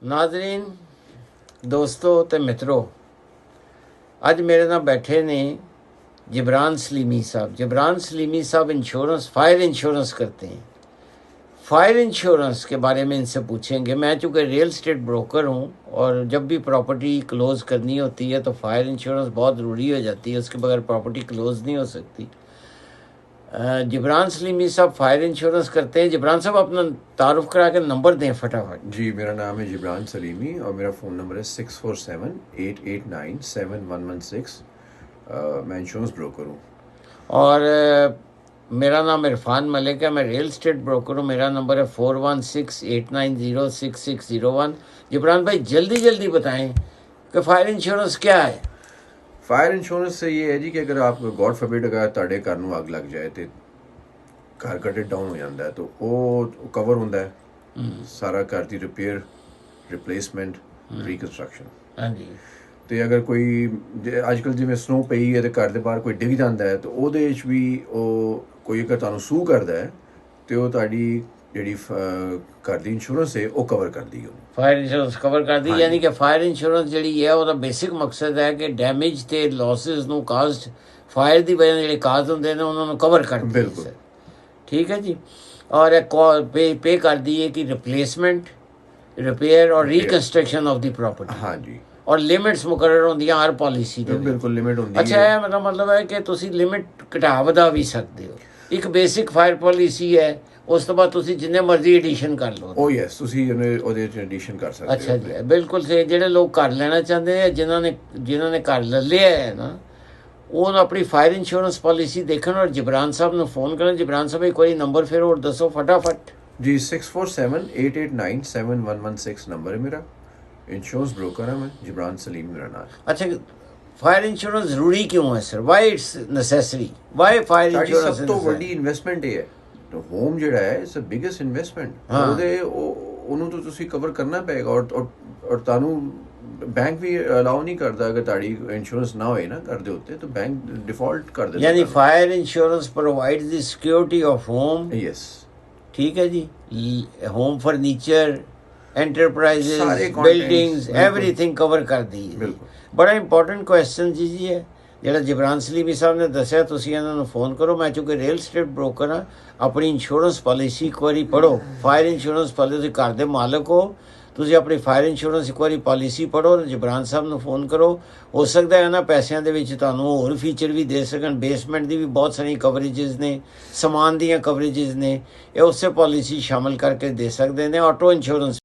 नाजरीन दोस्तों ते मित्रों, अज मेरे नाल बैठे ने जबरान सलीमी साहब। जबरान सलीमी साहब इंश्योरेंस, फायर इंश्योरेंस करते हैं। फायर इंश्योरेंस के बारे में इनसे पूछेंगे। मैं चूँकि रियल स्टेट ब्रोकर हूँ और जब भी प्रॉपर्टी क्लोज़ करनी होती है तो फायर इंश्योरेंस बहुत ज़रूरी हो जाती है, उसके बगैर प्रॉपर्टी क्लोज़ नहीं हो सकती। जबरान सलीमी साहब फायर इंश्योरेंस करते हैं। जबरान साहब अपना तारुफ करा के नंबर दें फटाफट। जी, मेरा नाम है जबरान सलीमी और मेरा फ़ोन नंबर है 6478897116। मैं इंश्योरेंस ब्रोकर हूँ। और मेरा नाम इरफान मलिक है, मैं रियल स्टेट ब्रोकर हूँ। मेरा नंबर है 4168906601। जबरान भाई जल्दी बताएं कि फायर इंश्योरेंस क्या है। फायर इंश्योरेंस से ये है जी कि अगर आप गॉड फॉरबिड अगर ਤੁਹਾਡੇ घर ਨੂੰ ਅੱਗ ਲੱਗ ਜਾਏ ਤੇ घर कटे डाउन हो जाता है तो वो कवर होता है सारा घर की रिपेयर, रिप्लेसमेंट, रिकनस्ट्रक्शन। हाँ जी। तो अगर कोई अजकल जिमें स्नो पई है तो घर के बाहर कोई डिग जाता है तो ਉਹਦੇ ਵਿੱਚ ਵੀ ਉਹ कोई अगर ਤੁਹਾਨੂੰ ਸੂ ਕਰਦਾ ਹੈ ਤੇ ਉਹ ਤੁਹਾਡੀ ਜਿਹੜੀ घर ਦੀ इंश्योरेंस है वो कवर कर दी। फायर इंश्योरेंस कवर कर दी, हाँ यानी कि फायर इंश्योरेंस ਜਿਹੜੀ ਹੈ ਉਹਦਾ ਬੇਸਿਕ ਮਕਸਦ ਹੈ ਕਿ ਡੈਮੇਜ ਤੇ ਲੌਸਸ ਨੂੰ ਕਾਜ਼ਡ फायर ਦੀ ਵਜ੍ਹਾ ਨਾਲ ਜਿਹੜੇ ਕਾਜ਼ ਹੁੰਦੇ ਨੇ ਉਹਨਾਂ ਨੂੰ ਕਵਰ ਕਰਦੀ ਹੈ। बिल्कुल ठीक है जी। और एक पे कर दिए कि रिप्लेसमेंट, रिपेयर और रिकंस्ट्रक्शन ऑफ द प्रॉपर्टी। हाँ जी। और लिमिट्स मुकर्रर होंदियां हर पॉलिसी दे। बिल्कुल लिमिट होंदी है। अच्छा है, मतलब है कि तुसी लिमिट घटा वधा भी सकते हो। एक बेसिक फायर पॉलिसी है, उस तो बाद तुसी जिन्ने मर्जी एडिशन कर लो। ओ यस, तुसी ਉਹਦੇ ਚ ਐਡੀਸ਼ਨ ਕਰ ਸਕਦੇ ਹੋ। अच्छा जी, बिल्कुल सही। ਜਿਹੜੇ ਲੋਕ ਘਰ ਲੈਣਾ ਚਾਹੁੰਦੇ ਨੇ, ਜਿਨ੍ਹਾਂ ਨੇ ਘਰ ਲੈ ਲਿਆ ਹੈ ਨਾ, ਉਹ ਆਪਣੀ फायर इंश्योरेंस पॉलिसी देखन और जबरान साहब ਨੂੰ फोन करन। जबरान साहब एक बार नंबर फिर और दसो फटाफट। जी, 6478897116 नंबर है मेरा। इंश्योरेंस ब्रोकर है मैं, जबरान सलीम मेरा नाम। अच्छा, फायर इंश्योरेंस जरूरी क्यों है sir? Why it's necessary? Why fire insurance? सब तो बड़ी इन्वेस्टमेंट है तो होम ਜਿਹੜਾ ਹੈ ਇਟਸ ਅ ਬਿਗੇਸਟ ਇਨਵੈਸਟਮੈਂਟ। ਉਹਨੂੰ ਤਾਂ ਤੁਸੀਂ ਕਵਰ ਕਰਨਾ ਪਏਗਾ ਔਰ ਤੁਹਾਨੂੰ बैंक भी अलाउ नहीं करता अगर ताड़ी इंश्योरेंस ना होए ना घर दे होते तो बैंक डिफॉल्ट कर देता। यानी fire insurance provides the security of home. Yes, ठीक है जी। Home furniture, enterprises, buildings, everything cover कर दी है। बड़ा इंपॉर्टेंट क्वेश्चन जी है ਜਿਹੜਾ ਜਬਰਾਨ ਸਲੀਮੀ ਸਾਹਿਬ ਨੇ ਦੱਸਿਆ। ਤੁਸੀਂ ਇਹਨਾਂ ਨੂੰ ਫੋਨ ਕਰੋ। ਮੈਂ ਚੂँकि ਰੀਅਲ ਸਟੇਟ ਬ੍ਰੋਕਰ ਹਾਂ, ਆਪਣੀ ਇੰਸ਼ੋਰੈਂਸ ਪਾਲਿਸੀ ਇੱਕ ਵਾਰੀ ਪੜ੍ਹੋ। फायर इंश्योरेंस ਪਾਲਿਸੀ ਘਰ ਦੇ ਮਾਲਕ ਹੋ ਤੁਸੀਂ, ਆਪਣੀ फायर इंश्योरेंस ਇੱਕ ਵਾਰੀ ਪਾਲਿਸੀ ਪੜ੍ਹੋ ਤੇ ਜਬਰਾਨ ਸਾਹਿਬ ਨੂੰ ਫੋਨ ਕਰੋ। ਹੋ ਸਕਦਾ ਹੈ ਇਹਨਾਂ ਪੈਸਿਆਂ ਦੇ ਵਿੱਚ ਤੁਹਾਨੂੰ ਹੋਰ ਫੀਚਰ ਵੀ ਦੇ ਸਕਣ। ਬੇਸਮੈਂਟ ਦੀ ਵੀ ਬਹੁਤ ਸਾਰੀ ਕਵਰੇजेस ਨੇ, ਸਮਾਨ ਦੀਆਂ ਕਵਰੇजेस ਨੇ, ਇਹ ਉਸੇ ਪਾਲਿਸੀ ਸ਼ਾਮਲ ਕਰਕੇ ਦੇ ਸਕਦੇ ਨੇ। Auto insurance